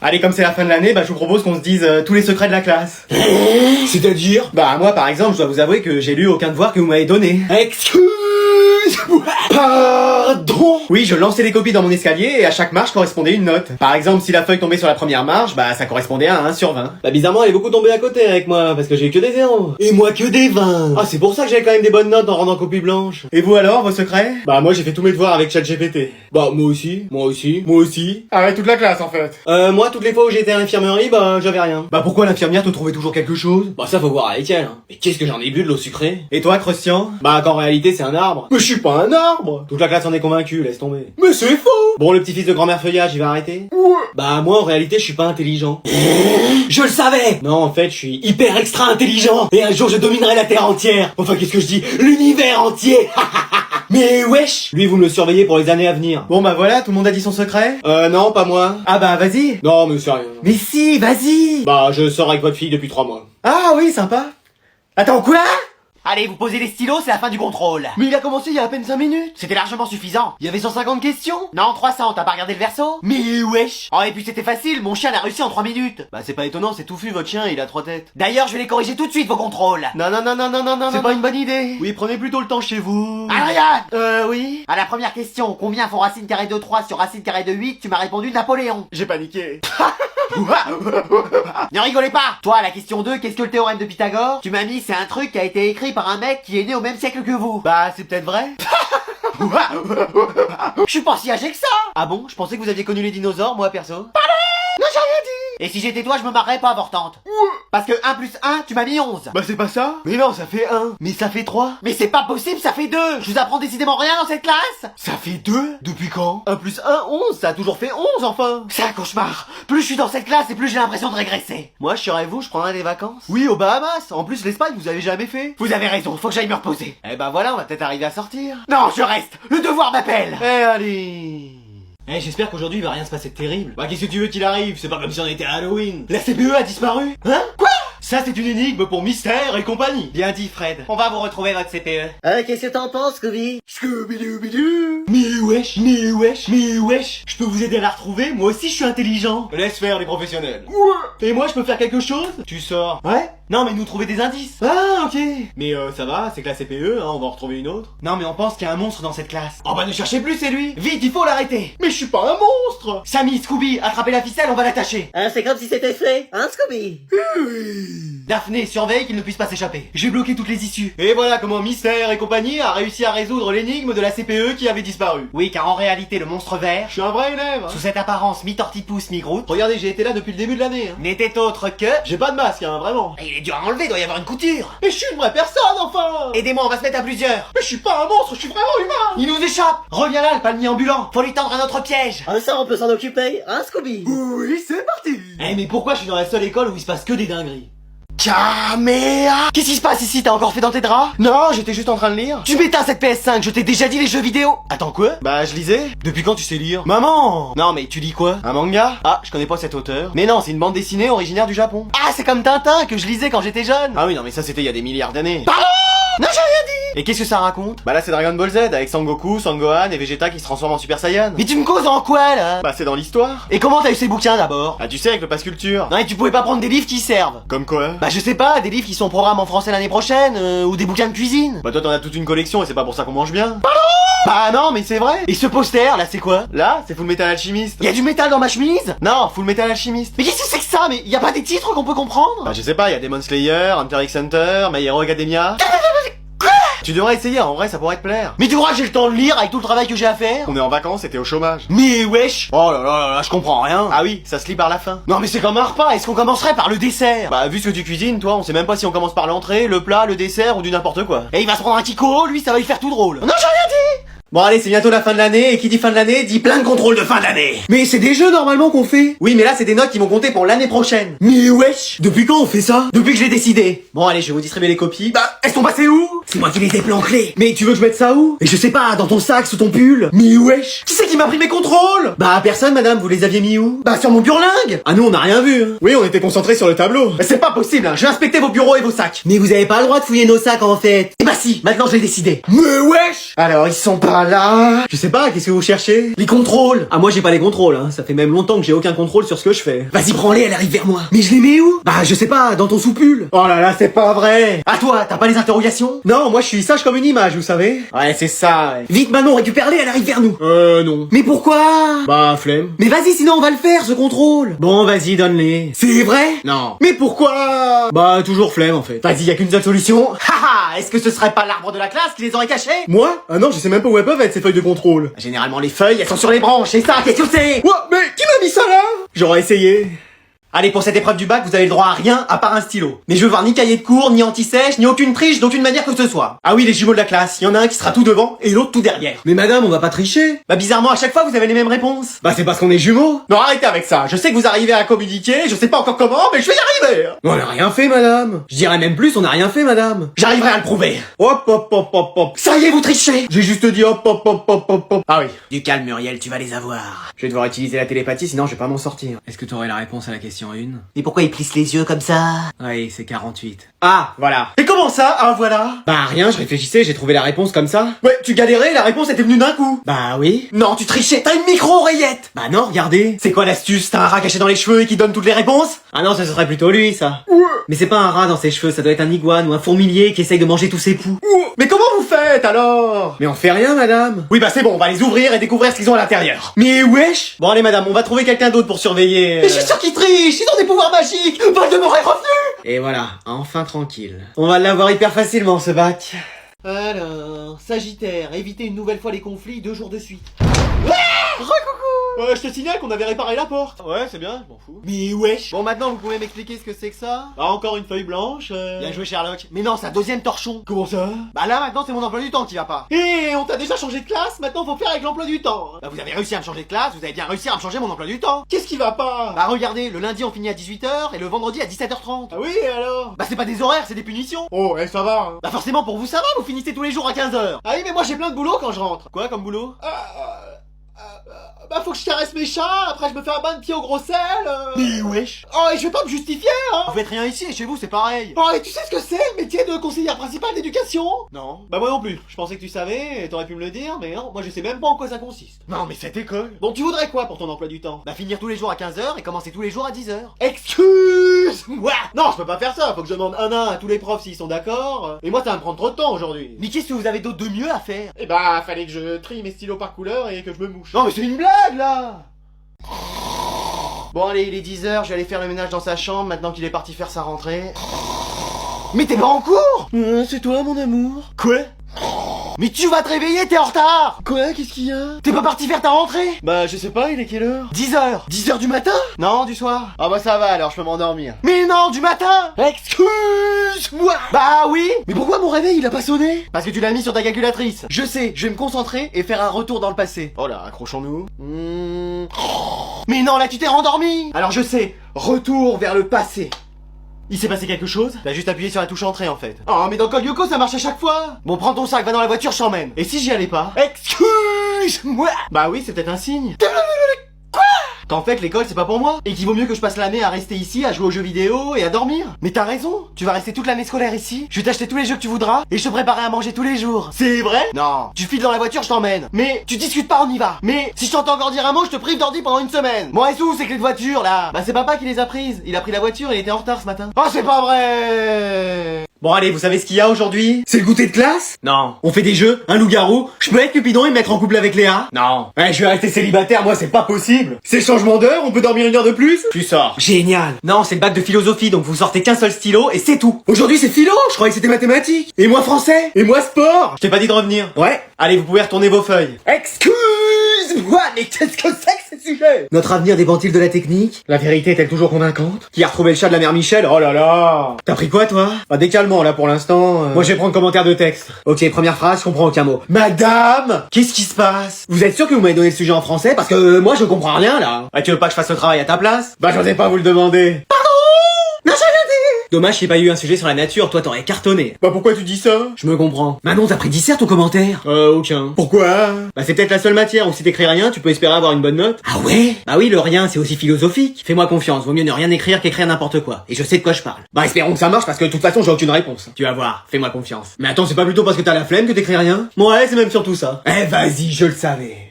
Allez, comme c'est la fin de l'année, bah je vous propose qu'on se dise tous les secrets de la classe. C'est-à-dire? Bah moi par exemple, je dois vous avouer que j'ai lu aucun devoir que vous m'avez donné. Excuse-moi. Pardon. Oui, je lançais les copies dans mon escalier et à chaque marche correspondait une note. Par exemple, si la feuille tombait sur la première marche, bah ça correspondait à 1/20. Bah bizarrement, elle est beaucoup tombée à côté avec moi, parce que j'ai eu que des 0. Et moi que des 20. Ah, c'est pour ça que j'avais quand même des bonnes notes en rendant copie blanche. Et vous alors, vos secrets? Bah moi j'ai fait tous mes devoirs avec ChatGPT. Bah moi aussi. Ah ouais, toute la classe en fait. Moi toutes les fois où j'étais à l'infirmerie, bah j'avais rien. Bah pourquoi l'infirmière te trouvait toujours quelque chose? Bah ça faut voir avec elle. Hein. Mais qu'est-ce que j'en ai bu de l'eau sucrée? Et toi, Christian? Bah qu'en réalité c'est un arbre. Mais je suis pas un arbre. Toute la classe en est convaincue, laisse tomber. Mais c'est faux. Bon, le petit-fils de grand-mère Feuillage, il va arrêter? Ouais. Bah moi en réalité je suis pas intelligent. Je le savais. Non, en fait je suis Hyper extra intelligent. Et un jour je dominerai la Terre entière. Enfin qu'est-ce que je dis? L'univers entier. Mais wesh. Lui, vous me le surveillez pour les années à venir. Bon bah voilà, tout le monde a dit son secret? Non, pas moi. Ah bah vas-y. Non mais sérieux. Mais si, vas-y. Bah je sors avec votre fille depuis 3 mois. Ah oui, sympa. Attends, quoi? Allez, vous posez les stylos, c'est la fin du contrôle. Mais il a commencé il y a à peine 5 minutes. C'était largement suffisant. Il y avait 150 questions. Non, 300, t'as pas regardé le verso? Mais wesh. Oh, et puis c'était facile, mon chien l'a réussi en 3 minutes. Bah c'est pas étonnant, c'est touffu votre chien, il a 3 têtes. D'ailleurs, je vais les corriger tout de suite, vos contrôles. Non, c'est non, pas non. une bonne idée. Oui, prenez plutôt le temps chez vous. Adrien! Oui. À la première question, combien font racine carrée de 3 sur racine carrée de 8? Tu m'as répondu Napoléon. J'ai paniqué. Ne rigolez pas! Toi, à la question 2, qu'est-ce que le théorème de Pythagore? Tu m'as mis, c'est un truc qui a été écrit par un mec qui est né au même siècle que vous. Bah c'est peut-être vrai. Je suis pas si âgé que ça! Ah bon? Je pensais que vous aviez connu les dinosaures, moi perso. Non, j'ai rien dit! Et si j'étais toi, je me marrerais pas, avortante. Parce que 1 plus 1, tu m'as mis 11. Bah c'est pas ça. Mais non, ça fait 1. Mais ça fait 3. Mais c'est pas possible, ça fait 2. Je vous apprends décidément rien dans cette classe. Ça fait 2? Depuis quand? 1 plus 1, 11. Ça a toujours fait 11 enfin. C'est un cauchemar. Plus je suis dans cette classe et plus j'ai l'impression de régresser. Moi, je serais vous, je prendrais des vacances. Oui, aux Bahamas. En plus, l'Espagne, vous avez jamais fait. Vous avez raison, faut que j'aille me reposer. Eh bah voilà, on va peut-être arriver à sortir. Non, je reste. Le devoir m'appelle. Eh allez. Eh, j'espère qu'aujourd'hui il va rien se passer de terrible. Bah qu'est-ce que tu veux qu'il arrive? C'est pas comme si on était à Halloween. La CPE a disparu. Hein? Quoi? Ça c'est une énigme pour Mystère et compagnie. Bien dit Fred. On va vous retrouver votre CPE. Qu'est-ce que t'en penses, Scooby? Scooby-Doo. Mais wesh. Je peux vous aider à la retrouver? Moi aussi je suis intelligent. Laisse faire les professionnels. Ouais. Et moi je peux faire quelque chose? Tu sors. Ouais? Non mais nous trouver des indices. Ah ok. Mais ça va, c'est que la CPE, hein, on va en retrouver une autre. Non mais on pense qu'il y a un monstre dans cette classe. Oh bah ne cherchez plus, c'est lui. Vite, il faut l'arrêter. Mais je suis pas un monstre. Sammy, Scooby, attrapez la ficelle, on va l'attacher. C'est comme si c'était fait, hein, Scooby? Daphné, surveille qu'il ne puisse pas s'échapper. J'ai bloqué toutes les issues. Et voilà comment Mystère et compagnie a réussi à résoudre l'énigme de la CPE qui avait disparu. Oui, car en réalité, le monstre vert, Je suis un vrai élève. sous cette apparence mi-tortipousse, mi-groute, Regardez, j'ai été là depuis le début de l'année. Hein. n'était autre que... J'ai pas de masque, hein, vraiment. Il est dur à enlever, doit y avoir une couture. Mais je suis une vraie personne, enfin. Aidez-moi, on va se mettre à plusieurs. Mais je suis pas un monstre, je suis vraiment humain. Il nous échappe. Reviens là, le palmier ambulant. Faut lui tendre un autre piège. Ça, on peut s'en occuper, hein, Scooby? Oui, c'est parti. Eh mais pourquoi je suis dans la seule école où il se passe que des dingueries? Caméa. Qu'est-ce qui se passe ici? T'as encore fait dans tes draps? Non, j'étais juste en train de lire. Tu m'éteins cette PS5, je t'ai déjà dit les jeux vidéo. Attends quoi? Bah je lisais. Depuis quand tu sais lire? Maman! Non mais tu lis quoi? Un manga? Ah, je connais pas cet auteur. Mais non, c'est une bande dessinée originaire du Japon. Ah, c'est comme Tintin que je lisais quand j'étais jeune. Ah oui, non mais ça c'était il y a des milliards d'années. Pardon? Non, j'ai rien dit. Et qu'est-ce que ça raconte? Bah là c'est Dragon Ball Z avec Sangoku, Sangohan et Vegeta qui se transforment en Super Saiyan. Mais tu me causes en quoi là? Bah c'est dans l'histoire. Et comment t'as eu ces bouquins d'abord? Ah tu sais avec le pass culture. Non, et tu pouvais pas prendre des livres qui servent. Comme quoi? Bah je sais pas, des livres qui sont au programme en français l'année prochaine, ou des bouquins de cuisine. Bah toi t'en as toute une collection et c'est pas pour ça qu'on mange bien. Bah non mais c'est vrai. Et ce poster là, c'est quoi? Là c'est Full Metal Alchemist. Y a du métal dans ma chemise? Non, Full Metal Alchemist. Mais qu'est-ce que c'est que ça? Mais y a pas des titres qu'on peut comprendre? Bah je sais pas, y a Demon Slayer, Hunter x Hunter, My Hero Academia. Tu devrais essayer, en vrai ça pourrait te plaire. Mais tu crois que j'ai le temps de lire avec tout le travail que j'ai à faire? On est en vacances et t'es au chômage. Mais wesh! Oh là là là, je comprends rien. Ah oui, ça se lit par la fin. Non mais c'est comme un repas, est-ce qu'on commencerait par le dessert? Bah vu ce que tu cuisines, toi, on sait même pas si on commence par l'entrée, le plat, le dessert ou du n'importe quoi. Et il va se prendre un Kiko, lui ça va lui faire tout drôle. Non, j'ai rien dit. Bon allez, c'est bientôt la fin de l'année, et qui dit fin de l'année dit plein de contrôles de fin d'année. Mais c'est des jeux normalement qu'on fait. Oui, mais là c'est des notes qui vont compter pour l'année prochaine. Mais wesh! Depuis quand on fait ça? Depuis que j'ai décidé. Bon allez, je vais vous distribuer les copies. Bah, elles sont passées où? C'est moi qui les ai planqués. Mais tu veux que je mette ça où? Et je sais pas, dans ton sac, sous ton pull. Mais wesh! Qui c'est qui m'a pris mes contrôles? Bah personne madame, vous les aviez mis où? Bah sur mon burlingue! Ah nous on a rien vu. Hein. Oui, on était concentrés sur le tableau. Bah c'est pas possible, hein. J'ai inspecté vos bureaux et vos sacs. Mais vous avez pas le droit de fouiller nos sacs, en fait. Et bah si, maintenant j'ai décidé. Mais wesh! Alors ils sont pas là là. Je sais pas, qu'est-ce que vous cherchez? Les contrôles. Ah moi j'ai pas les contrôles, hein. Ça fait même longtemps que j'ai aucun contrôle sur ce que je fais. Vas-y, prends-les, elle arrive vers moi. Mais je les mets où? Bah, je sais pas, dans ton sous-pull. Oh là là, c'est pas vrai. À toi, t'as pas les interrogations? Non, moi je suis sage comme une image, vous savez. Ouais, c'est ça, ouais. Vite, Manon, récupère-les, elle arrive vers nous. Non. Mais pourquoi? Bah, flemme. Mais vas-y, sinon on va le faire, ce contrôle. Bon, vas-y, donne-les. C'est vrai? Non. Mais pourquoi? Bah, toujours flemme en fait. Vas-y, y a qu'une seule solution. Haha, est-ce que ce serait pas l'arbre de la classe qui les aurait cachés? Moi? Ah non, je sais même pas où elles peuvent être ces feuilles de contrôle. Généralement, les feuilles, elles sont sur les branches, et ça, qu'est-ce que c'est? Ouah, mais qui m'a mis ça là? J'aurais essayé. Allez, pour cette épreuve du bac, vous avez le droit à rien à part un stylo. Mais je veux voir ni cahier de cours, ni anti-sèche, ni aucune triche d'aucune manière que ce soit. Ah oui, les jumeaux de la classe, il y en a un qui sera tout devant et l'autre tout derrière. Mais madame, on va pas tricher. Bah bizarrement, à chaque fois, vous avez les mêmes réponses. Bah c'est parce qu'on est jumeaux. Non, arrêtez avec ça. Je sais que vous arrivez à communiquer, je sais pas encore comment, mais je vais y arriver. On a rien fait, madame. Je dirais même plus, on a rien fait, madame. J'arriverai à le prouver. Hop, hop, hop, hop, hop. Ça y est, vous trichez. J'ai juste dit hop, hop, hop, hop, hop, hop. Ah oui. Du calme, Muriel, tu vas les avoir. Je vais devoir utiliser la télépathie, sinon je vais pas m'en sortir. Est-ce que t'aurais la réponse à la question 1? Mais pourquoi il plisse les yeux comme ça? Oui, c'est 48. Ah, voilà. Et comment ça? Ah, voilà. Bah rien, je réfléchissais, j'ai trouvé la réponse comme ça. Ouais, tu galérais, la réponse était venue d'un coup. Bah oui. Non, tu trichais, t'as une micro-oreillette. Bah non, regardez. C'est quoi l'astuce? T'as un rat caché dans les cheveux et qui donne toutes les réponses? Ah non, ce serait plutôt lui, ça. Mais c'est pas un rat dans ses cheveux, ça doit être un iguane ou un fourmilier qui essaye de manger tous ses poux. Mais comment vous faites alors? Mais on fait rien, madame. Oui, bah c'est bon, on va les ouvrir et découvrir ce qu'ils ont à l'intérieur. Mais wesh. Bon allez, madame, on va trouver quelqu'un d'autre pour surveiller. Mais je suis sûr qu'ils trichent, ils ont des pouvoirs magiques. Voldemort est revenu. Et voilà, enfin tranquille. On va l'avoir hyper facilement, ce bac. Alors, Sagittaire, éviter une nouvelle fois les conflits 2 jours de suite. Je te signale qu'on avait réparé la porte. Ouais, c'est bien, je m'en fous. Mais wesh. Bon, maintenant, vous pouvez m'expliquer ce que c'est que ça? Bah, encore une feuille blanche. Bien joué, Sherlock. Mais non, c'est un deuxième torchon. Comment ça? Bah là, maintenant, c'est mon emploi du temps qui va pas. Hé, on t'a déjà changé de classe, maintenant faut faire avec l'emploi du temps. Bah vous avez réussi à me changer de classe, vous avez bien réussi à me changer mon emploi du temps. Qu'est-ce qui va pas? Bah regardez, le lundi on finit à 18h et le vendredi à 17h30. Ah oui, et alors? Bah c'est pas des horaires, c'est des punitions. Oh, ça va. Hein. Bah forcément pour vous ça va, vous finissez tous les jours à 15h. Ah oui, mais moi j'ai plein de boulot quand je rentre. Quoi comme boulot? Bah faut que je caresse mes chats, après je me fais un bain de pied au gros sel. Mais wesh. Oh, et je vais pas me justifier, hein. Vous faites rien ici et chez vous c'est pareil. Oh, et tu sais ce que c'est le métier de conseillère principale d'éducation? Non. Bah moi non plus, je pensais que tu savais et t'aurais pu me le dire, mais non, moi je sais même pas en quoi ça consiste. Non mais cette école. Bon, tu voudrais quoi pour ton emploi du temps? Bah finir tous les jours à 15h et commencer tous les jours à 10h. Excuse-moi. Non, je peux pas faire ça, faut que je demande un à tous les profs s'ils sont d'accord. Et moi ça va me prendre trop de temps aujourd'hui. Mais qu'est-ce que vous avez d'autre de mieux à faire? Eh bah, fallait que je trie mes stylos par couleur et que je me mouche. Non mais c'est une blague là. Bon allez, il est 10h, je vais aller faire le ménage dans sa chambre maintenant qu'il est parti faire sa rentrée. Mais t'es pas en cours? C'est toi, mon amour. Quoi? Mais tu vas te réveiller, t'es en retard. Quoi? Qu'est-ce qu'il y a? T'es pas parti faire ta rentrée? Bah, je sais pas, il est quelle heure? 10h. 10h du matin? Non, du soir. Ah bah ça va alors, je peux m'endormir. Mais non, du matin. Excuse-moi. Bah oui. Mais pourquoi mon réveil, il a pas sonné? Parce que tu l'as mis sur ta calculatrice. Je sais, je vais me concentrer et faire un retour dans le passé. Oh là, accrochons-nous. Mais non, là tu t'es rendormi. Alors je sais, retour vers le passé. Il s'est passé quelque chose? T'as juste appuyé sur la touche entrée en fait. Oh mais dans Code Lyoko ça marche à chaque fois. Bon prends ton sac, va dans la voiture, je t'emmène. Et si j'y allais pas? Excuse-moi. Bah oui, c'est peut-être un signe. Qu'en fait l'école c'est pas pour moi et qu'il vaut mieux que je passe l'année à rester ici, à jouer aux jeux vidéo et à dormir. Mais t'as raison, tu vas rester toute l'année scolaire ici. Je vais t'acheter tous les jeux que tu voudras et je te préparerai à manger tous les jours. C'est vrai? Non. Tu files dans la voiture, je t'emmène. Mais tu discutes pas, on y va. Mais si je t'entends encore dire un mot, je te prive d'ordi pendant une semaine. Bon, et où ces clés de voiture là? Bah c'est papa qui les a prises. Il a pris la voiture et il était en retard ce matin. Oh, c'est pas vrai. Bon, allez, vous savez ce qu'il y a aujourd'hui? C'est le goûter de classe? Non. On fait des jeux, un loup-garou. Je peux être Cupidon et me mettre en couple avec Léa? Non. Ouais, je vais rester célibataire, moi, c'est pas possible. C'est changement d'heure, on peut dormir 1 heure de plus? Tu sors. Génial. Non, c'est le bac de philosophie, donc vous sortez qu'un seul stylo et c'est tout. Aujourd'hui, c'est philo, je croyais que c'était mathématiques. Et moi, français. Et moi, sport. Je t'ai pas dit de revenir. Ouais. Allez, vous pouvez retourner vos feuilles. Excuse-moi, mais qu'est-ce que c'est que ce sujet? Notre avenir dépend-il de la technique? La vérité est-elle toujours convaincante? Qui a retrouvé le chat de la mère Michel? Oh là là. T'as pris quoi, toi? Pas décalement, là, pour l'instant. Moi, je vais prendre commentaire de texte. Ok, première phrase, je comprends aucun mot. Madame! Qu'est-ce qui se passe? Vous êtes sûr que vous m'avez donné le sujet en français? Parce que moi, je comprends rien, là. Ah, tu veux pas que je fasse le travail à ta place? Bah, j'osais pas vous le demander. Non, j'ai rien dit. Dommage qu'il n'y ait pas eu un sujet sur la nature, toi t'aurais cartonné. Bah pourquoi tu dis ça? Je me comprends. Manon, t'as pris 10 certes au commentaire? Aucun. Pourquoi? Bah c'est peut-être la seule matière où si t'écris rien, tu peux espérer avoir une bonne note. Ah ouais? Bah oui, le rien, c'est aussi philosophique. Fais-moi confiance, vaut mieux ne rien écrire qu'écrire n'importe quoi. Et je sais de quoi je parle. Bah espérons que ça marche parce que de toute façon j'ai aucune réponse. Tu vas voir, fais-moi confiance. Mais attends, c'est pas plutôt parce que t'as la flemme que t'écris rien? Ouais, c'est même surtout ça. Eh vas-y, je le savais.